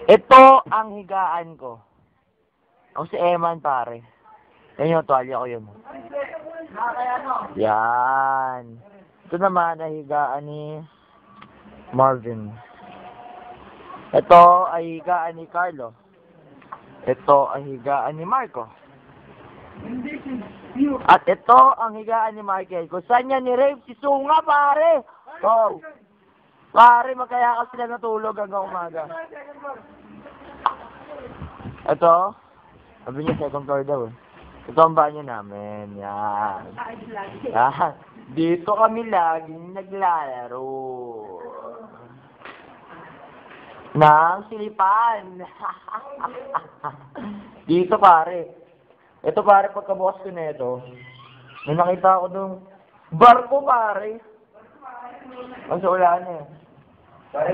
Ito ang higaan ko. Ako si Eman, pare. Yan yung tuwalya ko yun. Yan. Ito naman ay higaan ni Marvin. Ito ay higaan ni Carlo. Ito ay higaan ni Marco. At ito ang higaan ni Michael. Kung saan niya ni-rape si Sunga, pare. Oh. Pare, magkaya ka sila natulog hanggang umaga. Ito, sabi niya second floor daw eh. Ito ang banyo namin. Yan. Yan. Dito kami laging naglalaro. Nang silipan. Dito pare. Ito pare, pagkabukas ko na ito, may nakita ako dong barko pare. Ang sa ulan eh. Pare,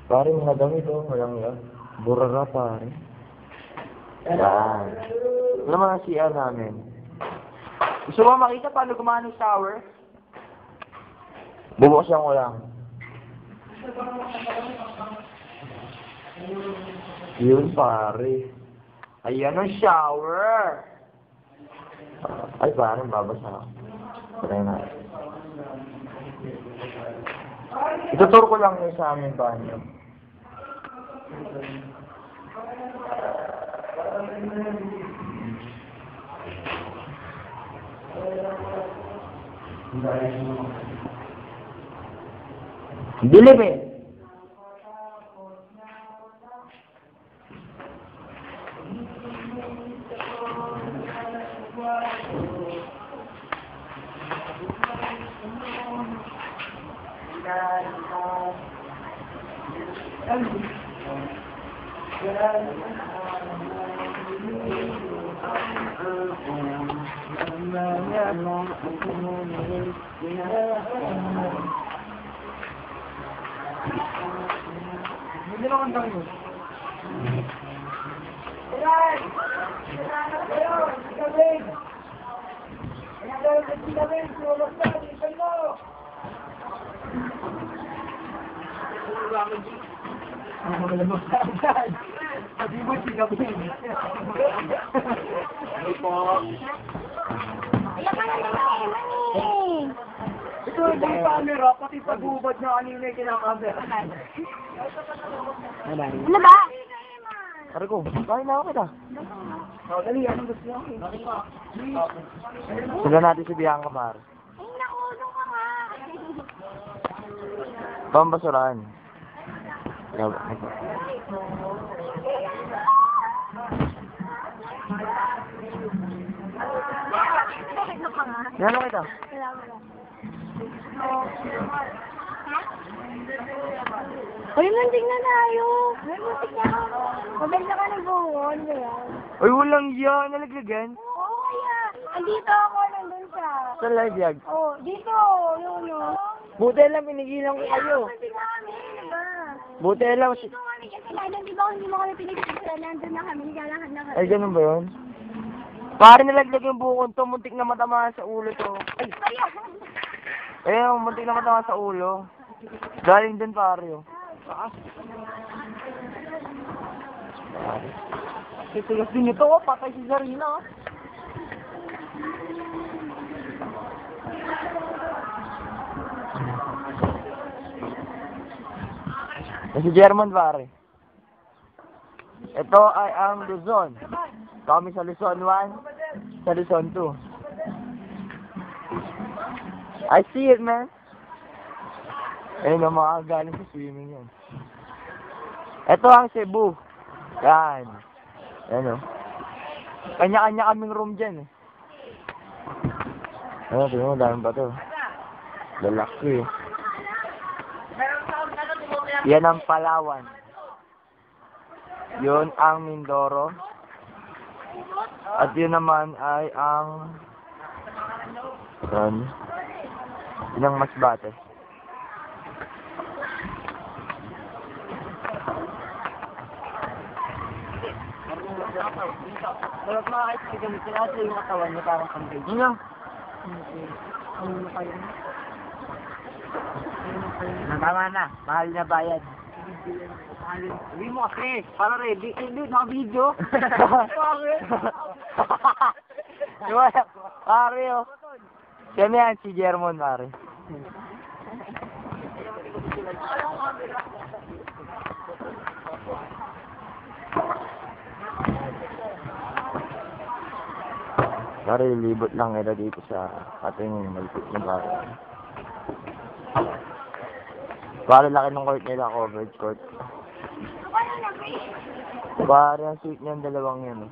pare, mga damit oh, walang lang. Burara pare. Yan. Ano mga CR namin? Gusto mo makita paano gumana ng shower? Bubuksan ko lang. Yun pare. Ayan ang shower. Ay pare, babasa ako. Try na. Ituturo ko lang yun sa amin banyo. Bilib eh. Hindi naman kang yun. Sabi mo, sigapin. Ano po? Ito yung camera, pati pag-ubad na kanina yung kinakamera. Ano ba? Pare ko, kain na ako kita. Dali, anong gusto nyo? Sila natin si Bianca pare. Ay, nakulong ka nga. Pambasurahan. Yan mo kita. Uy, muntik na tayo. May muntik na ako. Mabenta ka ng buhon, yan. Uy, walang yan. Nalaglagan. Oo, kaya. Andito ako, nandun siya. Sa live yag. Oo, dito. Yun, yun. Buti lang, pinigilan ko kayo. Muntik na kami, diba? Buti lang. Dito kami kasi nandun, di ba? Hindi mo kami pinagsimulan. Nandun na kami, naglalakad na kami. Ay, ganun ba yun? Pare nalaglag yung bukod to, muntik na matamaan sa ulo to. Ay, ayun, muntik na matamaan sa ulo. Galing din pare oh. Titigas din ito oh, patay si Zarina oh. Si German pare. Ito ay ang Luzon. Kami sa Luzon 1, sa Luzon 2. I see it, man. Ayun ang mga galing sa swimming yan. Ito ang Cebu. Yan. Yan o. Kanya-kanya kaming room dyan eh. Ayun, tingnan mo, dami pa to. Lalaki eh. Yan ang Palawan. Yun ang Mindoro. At yun naman ay ang Sinang mas bate? Pero makakita ka gamit sila sa yung katawan niya parang kambing. Ano? Tama na. Mahal na bayad. Sabi mo kasi, para ready. Hindi, naka-video. Pare, oh. Siya na yan, si Jermon, pare. Pare, libot lang nila dito sa ating malipit na pare. Pare, laki ng court nila, coverage court. Pare, ang suite niyan, dalawang yan. Eh.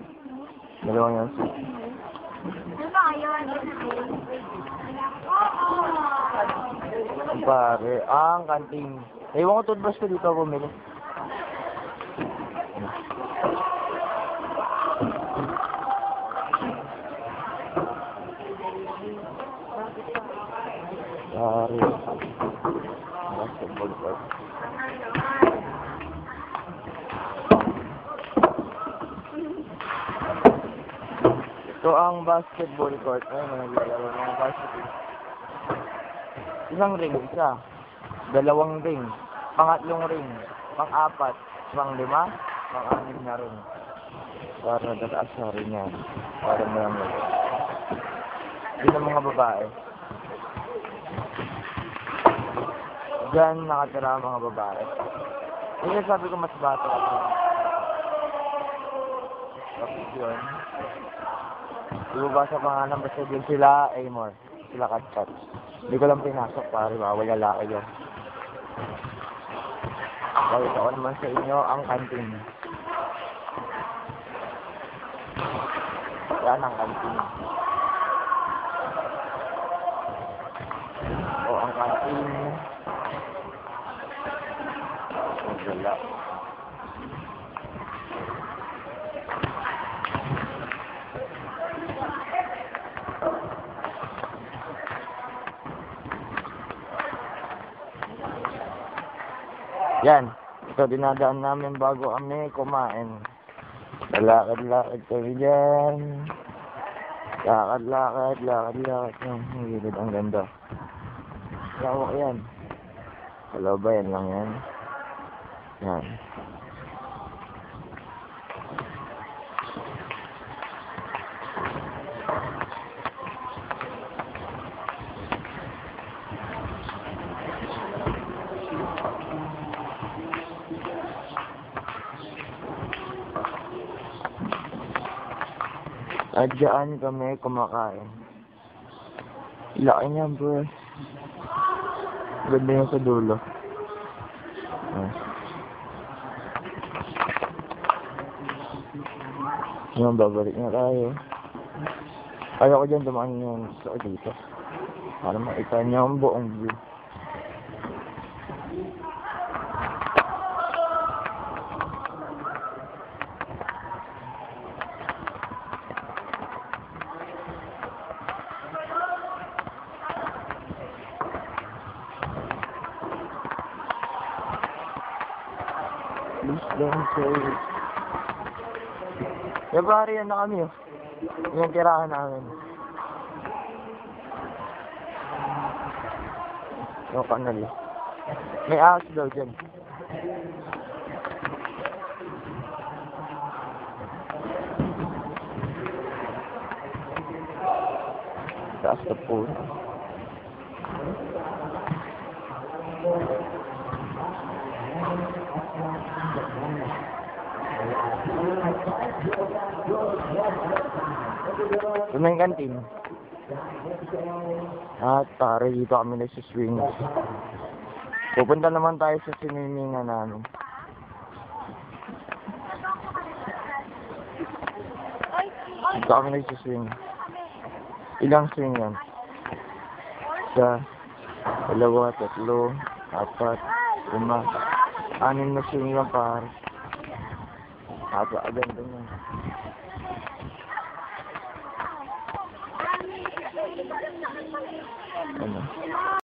Dalawang yan suite. Ano ba yun? Pare, ang kanting. Ewan ko toothbrush ko dito bumili. Pare, basketball court. Ito ang basketball court. Ayun, naglalaro ng basketball. Isang ring, isa. Dalawang ring. Pangatlong ring. Pang-apat. Pang-lima. Pang-anim na ring. Para tataas na rin yan. Para marami. Yun ang mga babae. Diyan nakatira ang mga babae. Kaya sabi ko mas bata ako. Tapos yun. Ibabasa pa nga ng basta din sila Amor. Sila Katkat. Hindi ko lang pinasok pare. Bawal lalaki yun. Pakita ko naman sa inyo ang kantin. Yan ang kantin. O ang kantin. Wala. Yan. Ito dinadaan namin bago kami kumain. Lakad-lakad kami dyan. Lakad-lakad. Ang gilid, ang ganda. Lawak yan. Kalabayan lang yan. Yan. At dyan kami kumakain. Laki niya, bro. Ganda yung sa dulo. Yung babalik na tayo. Kaya ko dyan dumaan yung gusto ko dito. Para makita niyo ang buong view. Please don't say it. Pare, yan na kami, oh. Yung tirahan namin. Yung kanal. May ahas daw dyan. Taas na po. Ito na yung kantin. At pare, dito kami nagsiswing. Pupunta naman tayo sa sinimingan namin. Dito kami nagsiswing. Ilang swing yan? Isa, dalawa, tatlo, apat, lima, anim na swing lang pare. Agad din yan. Ano?